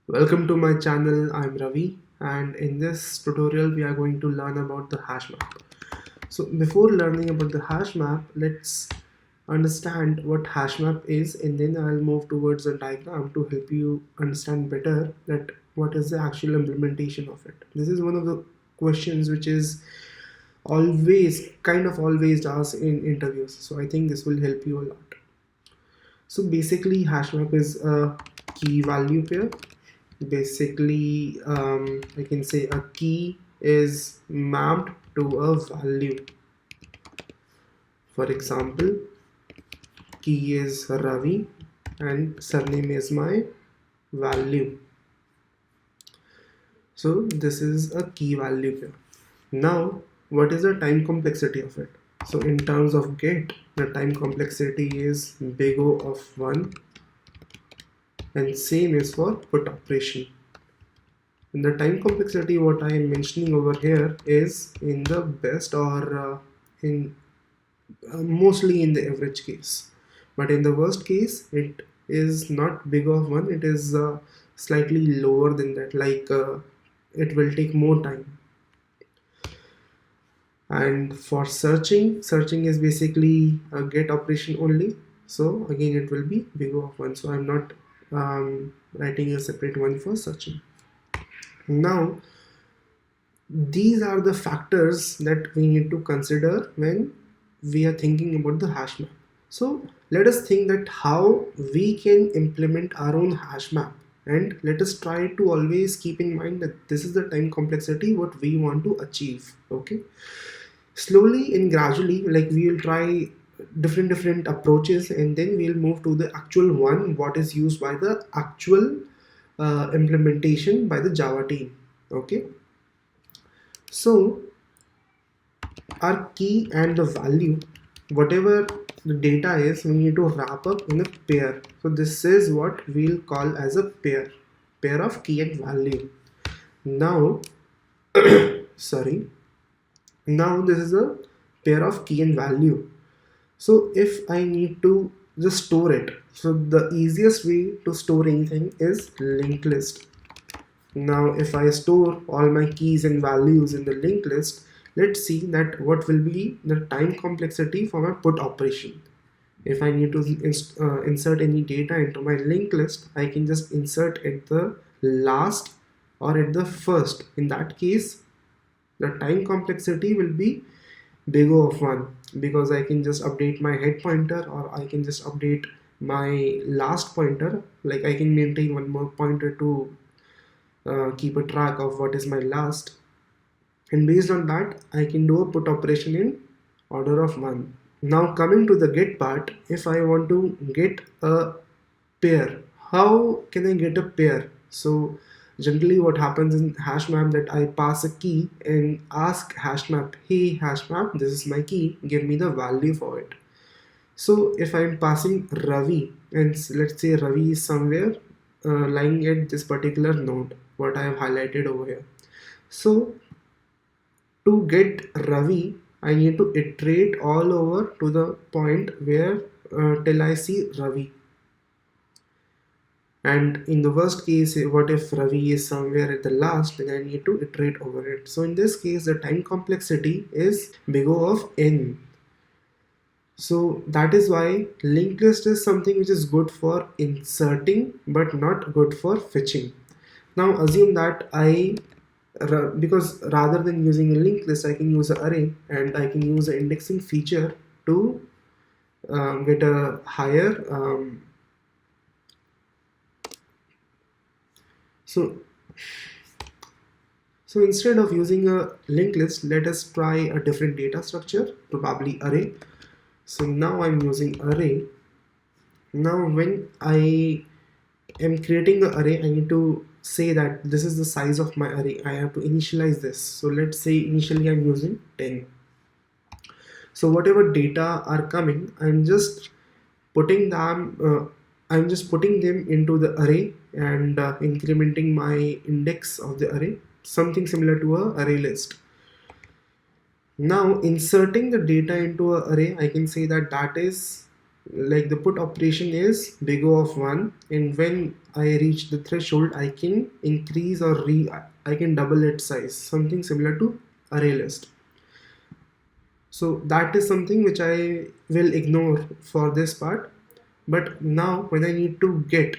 Welcome to my channel. I'm Ravi, and in this tutorial we are going to learn about the hash map. So before learning about the hash map, let's understand what hash map is, and then I'll move towards a diagram to help you understand better that what is the actual implementation of it. This is one of the questions which is always asked in interviews, so I think this will help you a lot. So basically hash map is a key value pair. Basically, I can say a key is mapped to a value. For example, key is Ravi and surname is my value. So this is a key value pair. Now, what is the time complexity of it? So in terms of get, the time complexity is big O of 1, and same is for put operation. And the time complexity what I am mentioning over here is in the best or in mostly in the average case, but in the worst case it is not big of 1, it is slightly lower than that, like it will take more time. And for searching is basically a get operation only, so again it will be big of 1, so I'm not writing a separate one for searching. Now these are the factors that we need to consider when we are thinking about the hash map. So let us think that how we can implement our own hash map, and let us try to always keep in mind that this is the time complexity what we want to achieve. Okay, slowly and gradually, like we will try different approaches, and then we'll move to the actual one what is used by the actual implementation by the Java team. Okay, so our key and the value, whatever the data is, we need to wrap up in a pair. So this is what we'll call as a pair of key and value. Now sorry, now this is a pair of key and value. So if I need to just store it, so the easiest way to store anything is linked list. Now if I store all my keys and values in the linked list, let's see that what will be the time complexity for my put operation. If I need to insert any data into my linked list, I can just insert at the last or at the first. In that case, the time complexity will be big O of 1, because I can just update my head pointer, or I can just update my last pointer, like I can maintain one more pointer to keep a track of what is my last, and based on that I can do a put operation in order of 1. Now coming to the get part, if I want to get a pair, how can I get a pair? So generally what happens in hash map, that I pass a key and ask hash map, hey hash map, this is my key, give me the value for it. So if I'm passing Ravi, and let's say Ravi is somewhere lying at this particular node what I have highlighted over here. So to get Ravi, I need to iterate all over to the point where till I see Ravi. And in the worst case, what if Ravi is somewhere at the last, then I need to iterate over it. So in this case, the time complexity is big O of n. So that is why linked list is something which is good for inserting but not good for fetching. Now assume that because rather than using a linked list, I can use an array, and I can use the indexing feature to get a higher so instead of using a linked list, let us try a different data structure, probably array. So now I'm using array. Now when I am creating an array, I need to say that this is the size of my array. I have to initialize this. So let's say initially I'm using 10. So whatever data are coming, I'm just putting them into the array, and incrementing my index of the array, something similar to a array list. Now inserting the data into an array, I can say that is like the put operation is big O of 1, and when I reach the threshold I can increase or I can double its size, something similar to array list. So that is something which I will ignore for this part. But now when I need to get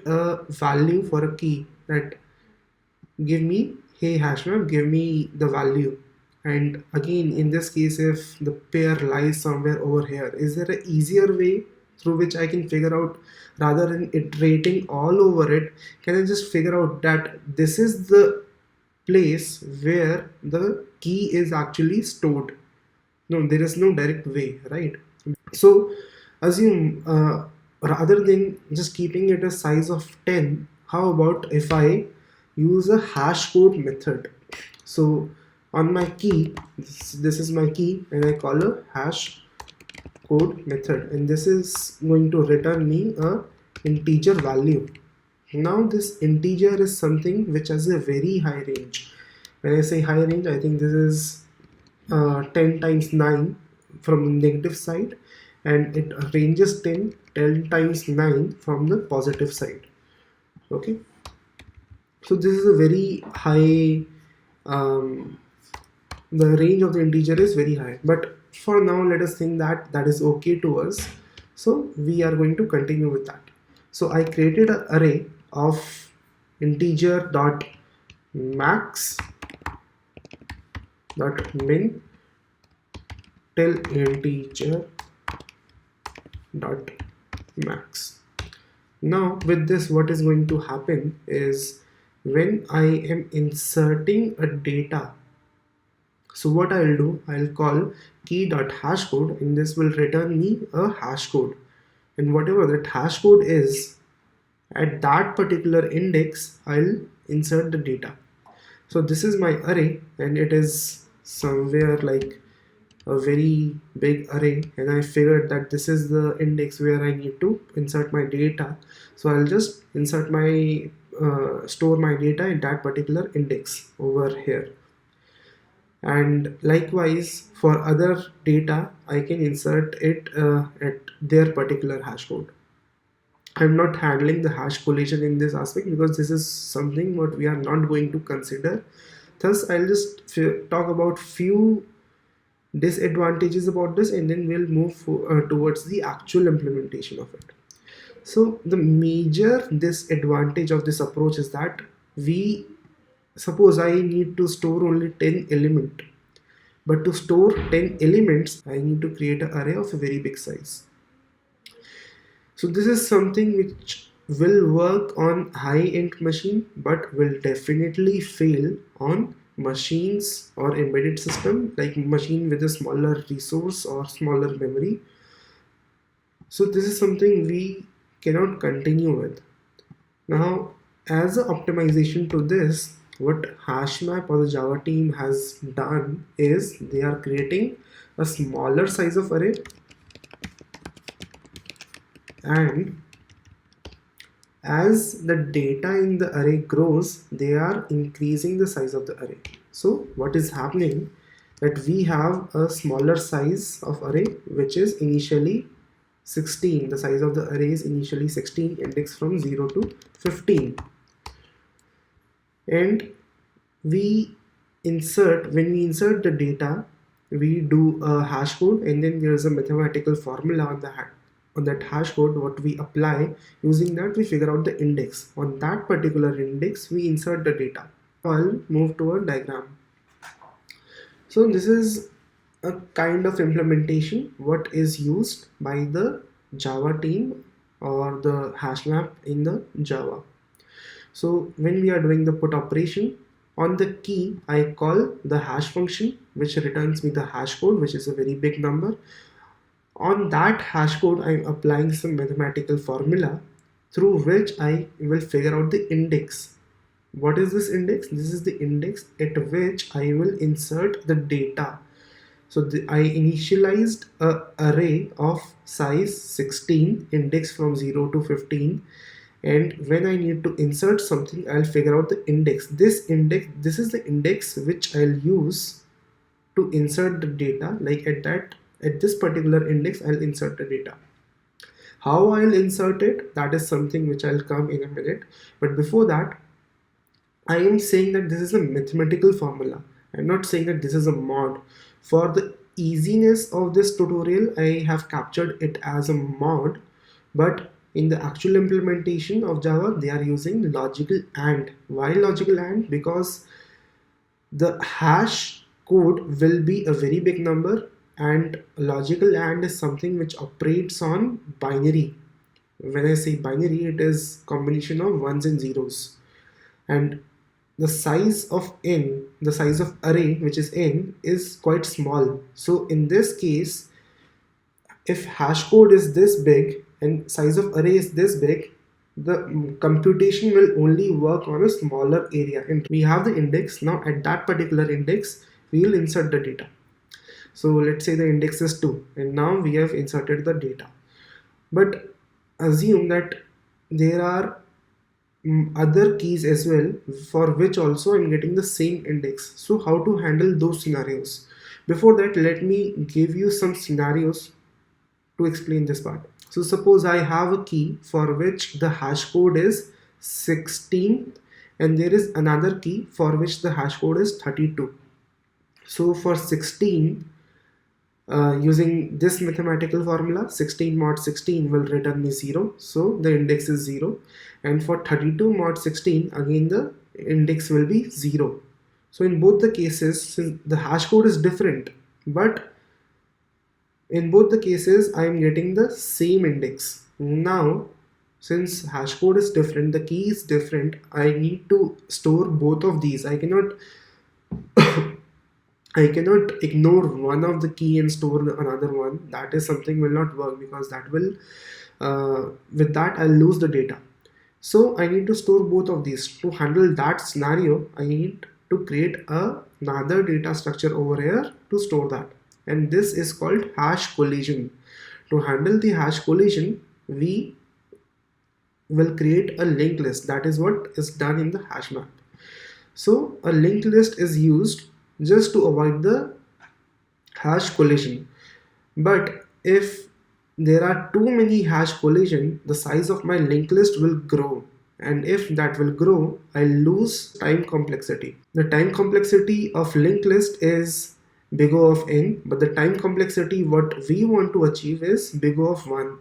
a value for a key, that give me, hey hashmap, give me the value. And again, in this case, if the pair lies somewhere over here, is there an easier way through which I can figure out, rather than iterating all over it, can I just figure out that this is the place where the key is actually stored? No, there is no direct way, right? So assume, rather than just keeping it a size of 10, how about if I use a hash code method? So on my key, this is my key, and I call a hash code method, and this is going to return me a integer value. Now this integer is something which has a very high range. When I say high range, I think this is 10 times 9 from the negative side, and it ranges 10 times 9 from the positive side. Okay, so this is a very high, the range of the integer is very high, but for now let us think that that is okay to us, so we are going to continue with that. So I created an array of integer dot max dot min till integer dot max. Now with this, what is going to happen is, when I am inserting a data, so what I'll do, I'll call key.hashcode, and this will return me a hash code, and whatever that hash code is, at that particular index I'll insert the data. So this is my array, and it is somewhere like a very big array, and I figured that this is the index where I need to insert my data. So I'll just insert my store my data in that particular index over here. And likewise for other data, I can insert it at their particular hash code. I'm not handling the hash collision in this aspect because this is something what we are not going to consider. Thus I'll just talk about few disadvantages about this, and then we'll move towards the actual implementation of it. So the major disadvantage of this approach is that, we suppose I need to store only 10 element, but to store 10 elements I need to create an array of a very big size. So this is something which will work on high-end machine, but will definitely fail on machines or embedded system, like machine with a smaller resource or smaller memory. So this is something we cannot continue with. Now, as an optimization to this, what HashMap or the Java team has done is, they are creating a smaller size of array, and as the data in the array grows, they are increasing the size of the array. So what is happening, that we have a smaller size of array which is initially 16. The size of the array is initially 16, index from 0 to 15, and we insert, when we insert the data, we do a hash code, and then there is a mathematical formula on that hash code what we apply. Using that, we figure out the index. On that particular index we insert the data. I'll move to a diagram. So this is a kind of implementation what is used by the Java team or the HashMap in the Java. So when we are doing the put operation, on the key I call the hash function, which returns me the hash code, which is a very big number. On that hash code I'm applying some mathematical formula through which I will figure out the index. What is this index? This is the index at which I will insert the data. So I initialized an array of size 16, index from 0 to 15, and when I need to insert something, I'll figure out the index. This is the index which I'll use to insert the data, like at this particular index I'll insert the data. How I'll insert it, that is something which I'll come in a minute. But before that, I am saying that this is a mathematical formula. I'm not saying that this is a mod. For the easiness of this tutorial, I have captured it as a mod, but in the actual implementation of Java, they are using logical AND. Why logical AND? Because the hash code will be a very big number, and logical AND is something which operates on binary. When I say binary, it is combination of ones and zeros. And the size of n, the size of array, which is n, is quite small. So in this case, if hash code is this big and size of array is this big, the computation will only work on a smaller area. And we have the index. Now at that particular index, we will insert the data. So let's say the index is 2, and now we have inserted the data. But assume that there are other keys as well, for which also I'm getting the same index. So how to handle those scenarios? Before that, let me give you some scenarios to explain this part. So suppose I have a key for which the hash code is 16, and there is another key for which the hash code is 32. So for 16, using this mathematical formula, 16 mod 16 will return me 0, so the index is 0. And for 32 mod 16, again the index will be 0. So in both the cases, since the hash code is different, but in both the cases I am getting the same index. Now since hash code is different, the key is different, I need to store both of these. I cannot ignore one of the key and store another one. That is something will not work, because that will with that I'll lose the data. So I need to store both of these. To handle that scenario, I need to create another data structure over here to store that, and this is called hash collision. To handle the hash collision, we will create a linked list. That is what is done in the hash map. So a linked list is used just to avoid the hash collision. But if there are too many hash collision, the size of my linked list will grow, and if that will grow, I lose time complexity. The time complexity of linked list is big O of n, but the time complexity what we want to achieve is big O of 1.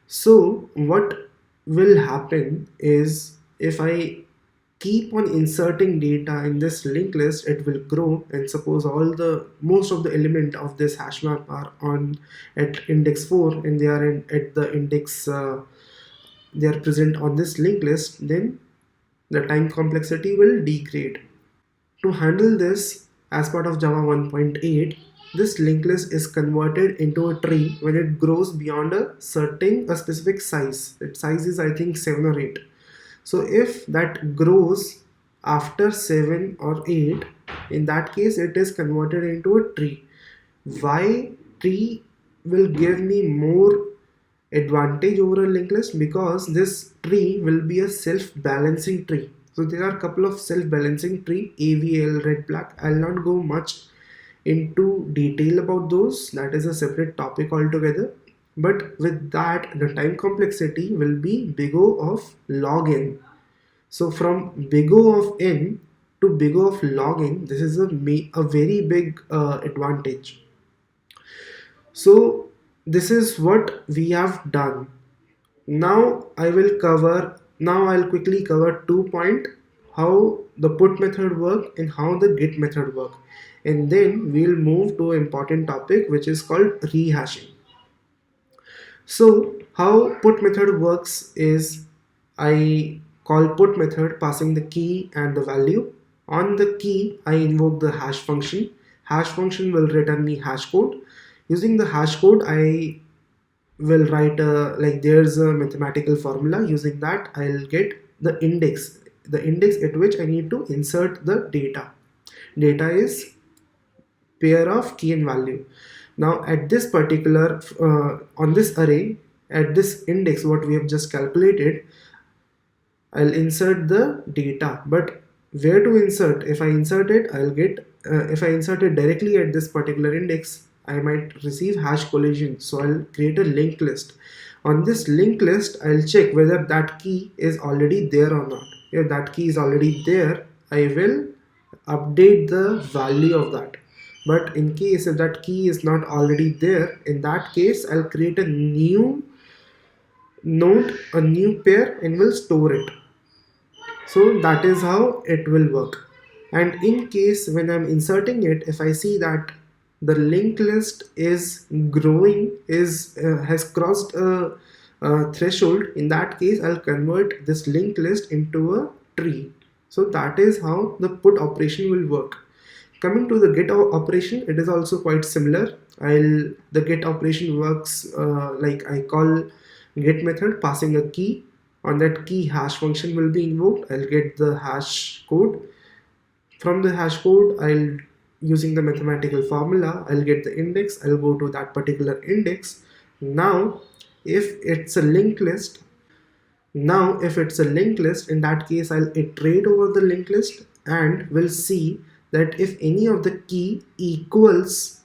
So what will happen is, if I keep on inserting data in this linked list, it will grow, and suppose most of the element of this hash map are on at index 4, and they are at the index they are present on this linked list, then the time complexity will degrade. To handle this, as part of Java 1.8, this linked list is converted into a tree when it grows beyond a specific size. Its size is, I think, 7 or 8. So if that grows after 7 or 8, in that case it is converted into a tree. Why tree will give me more advantage over a linked list? Because this tree will be a self-balancing tree. So there are a couple of self-balancing tree, AVL, red, black. I'll not go much into detail about those. That is a separate topic altogether. But with that, the time complexity will be big O of log n. So from big O of n to big O of log n, this is a very big advantage. So this is what we have done. Now I'll quickly cover 2 points: how the put method work and how the get method work, and then we'll move to an important topic which is called rehashing. So how put method works is, I call put method passing the key and the value. On the key, I invoke the hash function. Hash function will return me hash code. Using the hash code, I will write there's a mathematical formula. Using that, I'll get the index at which I need to insert the data. Data is pair of key and value. Now at this particular on this array, at this index what we have just calculated, I'll insert the data. But where to insert? If I insert it, I'll get if I insert it directly at this particular index, I might receive hash collision. So I'll create a linked list. On this linked list, I'll check whether that key is already there or not. If that key is already there, I will update the value of that. But in case if that key is not already there, in that case I'll create a new node, a new pair, and will store it. So that is how it will work. And in case when I'm inserting it, if I see that the linked list is growing, is has crossed a threshold, in that case I'll convert this linked list into a tree. So that is how the put operation will work. Coming to the get operation, it is also quite similar. The get operation works like I call get method passing a key. On that key, hash function will be invoked. I'll get the hash code. From the hash code, I'll using the mathematical formula, I'll get the index. I'll go to that particular index. Now if it's a linked list, in that case I'll iterate over the linked list and will see that if any of the key equals,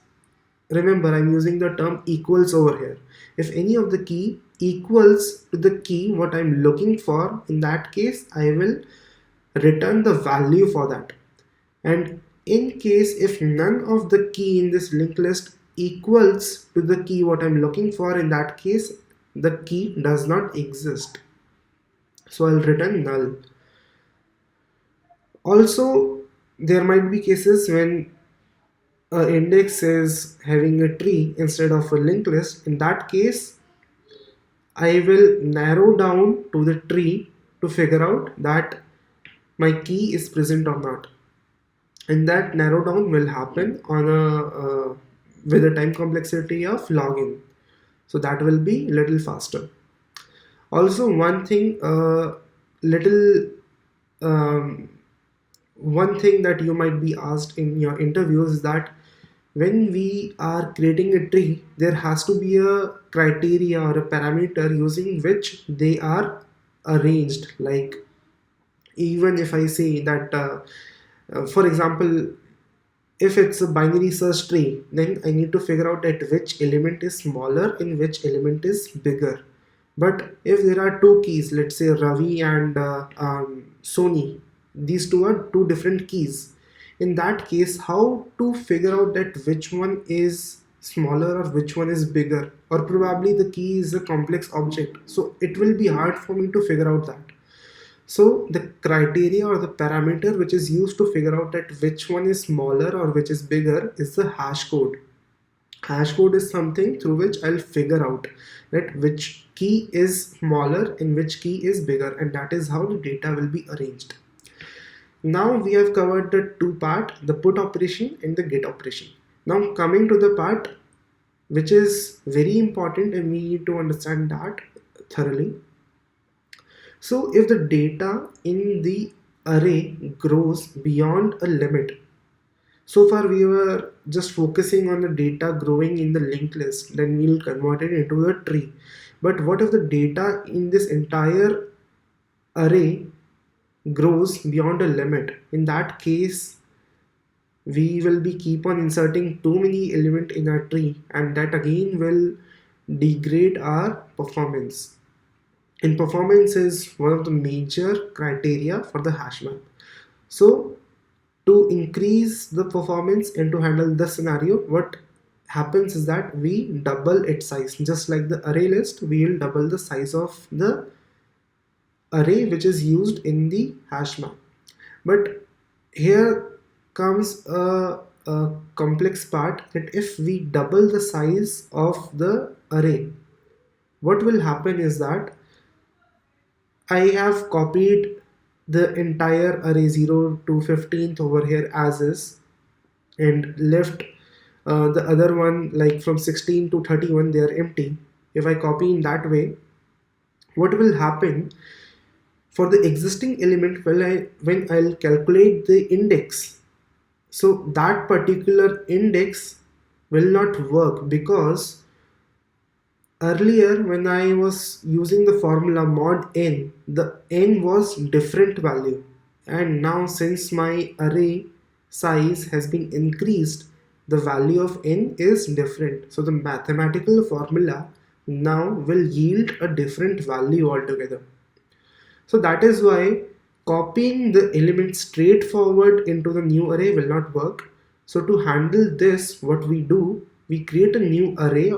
remember I'm using the term equals over here, if any of the key equals to the key what I'm looking for, in that case I will return the value for that. And in case if none of the key in this linked list equals to the key what I'm looking for, in that case the key does not exist. So I'll return null. Also, there might be cases when an index is having a tree instead of a linked list. In that case, I will narrow down to the tree to figure out that my key is present or not. And that narrow down will happen on a with a time complexity of log n. So that will be a little faster. Also, one thing that you might be asked in your interviews is that when we are creating a tree, there has to be a criteria or a parameter using which they are arranged. Like even if I say that, for example, if it's a binary search tree, then I need to figure out that which element is smaller and which element is bigger. But if there are two keys, let's say Ravi and Sony, these two are two different keys. In that case, how to figure out that which one is smaller or which one is bigger? Or probably the key is a complex object, so it will be hard for me to figure out that. So the criteria or the parameter which is used to figure out that which one is smaller or which is bigger is the hash code. Hash code is something through which I'll figure out that which key is smaller and which key is bigger, and that is how the data will be arranged. Now we have covered the two part, the put operation and the get operation. Now coming to the part which is very important and we need to understand that thoroughly. So if the data in the array grows beyond a limit, so far we were just focusing on the data growing in the linked list, then we'll convert it into a tree. But what if the data in this entire array grows beyond a limit? In that case, we will be keep on inserting too many elements in our tree, and that again will degrade our performance. And performance is one of the major criteria for the hash map. So to increase the performance and to handle the scenario, what happens is that we double its size. Just like the array list, we will double the size of the array which is used in the hash map. But here comes a complex part, that if we double the size of the array, what will happen is that I have copied the entire array 0 to 15th over here as is, and left the other one like from 16 to 31 they are empty. If I copy in that way, what will happen for the existing element when I'll calculate the index, so that particular index will not work, because earlier when I was using the formula mod n, the n was different value, and now since my array size has been increased, the value of n is different. So the mathematical formula now will yield a different value altogether. So that is why copying the element straightforward into the new array will not work. So to handle this, what we do, we create a new array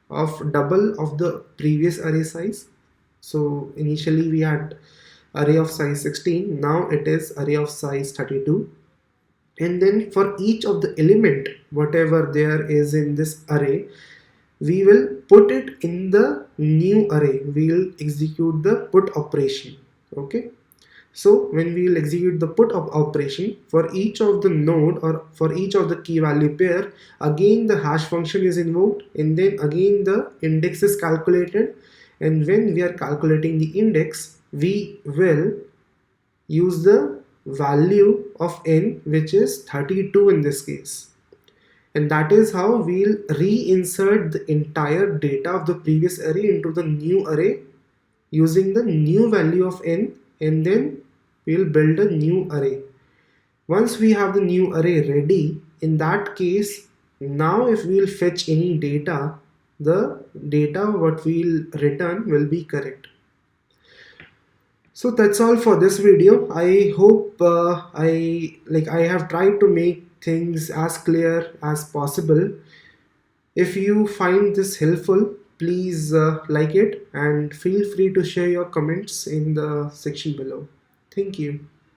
of double of the previous array size. So initially we had array of size 16, now it is array of size 32. And then for each of the element, whatever there is in this array, we will put it in the new array. We will execute the put operation. Okay. So when we will execute the put operation for each of the node or for each of the key value pair, again the hash function is invoked, and then again the index is calculated. And when we are calculating the index, we will use the value of n, which is 32 in this case. And that is how we'll reinsert the entire data of the previous array into the new array using the new value of n, and then we'll build a new array. Once we have the new array ready, in that case, now if we'll fetch any data, the data what we'll return will be correct. So that's all for this video. I hope I have tried to make things as clear as possible. If you find this helpful, please like it and feel free to share your comments in the section below. Thank you.